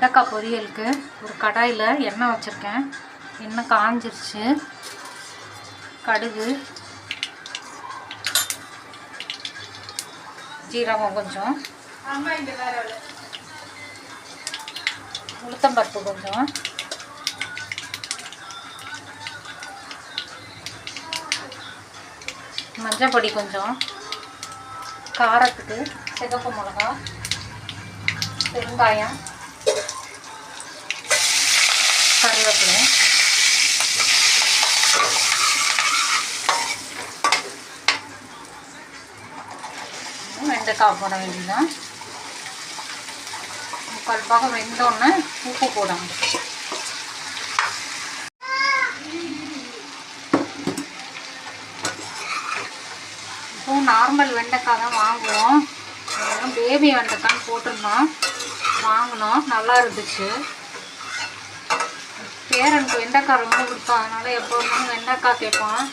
வெண்டைக்காய் பொரியலுக்கு ஒரு கடாயில் எண்ணெய் வச்சுருக்கேன். எண்ணெய் காஞ்சிருச்சு. கடுகு, ஜீரகம் கொஞ்சம், உளுத்தம்பருப்பு கொஞ்சம், மஞ்சள் பொடி கொஞ்சம், காரத்துக்கு சிகப்பு மிளகா, பெருங்காயம், கருவேப்பிலை, வெண்டைக்காய் போட வேண்டியதான். முக்கால் பாகம் வெந்தோடனே உப்பு போடணும். இப்போ நார்மல் வெண்டைக்காய் தான் வாங்குவோம். அதெல்லாம் பேபி வெண்டைக்கான்னு போட்டிருந்தோம், வாங்கினோம், நல்லா இருந்துச்சு. பேரனுக்கு வெண்டைக்காய் ரொம்ப பிடிக்கும், அதனால் எப்போ இருந்தாலும் வெண்டைக்காய் கேட்போம்.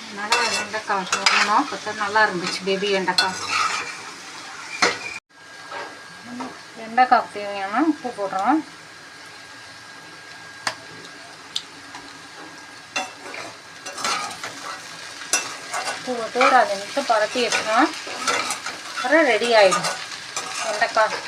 அதனால் வெண்டைக்காய் வாங்கினோம். பார்த்தா நல்லா இருந்துச்சு பேபி வெண்டைக்காய். வெண்டைக்காய் தேவையான உப்பு போடுறோம். உப்பு போட்டு ஒரு 5 நிமிஷம் பரட்டி வச்சுனா அப்புறம் ரெடி ஆகிடும் வெண்டைக்காய்.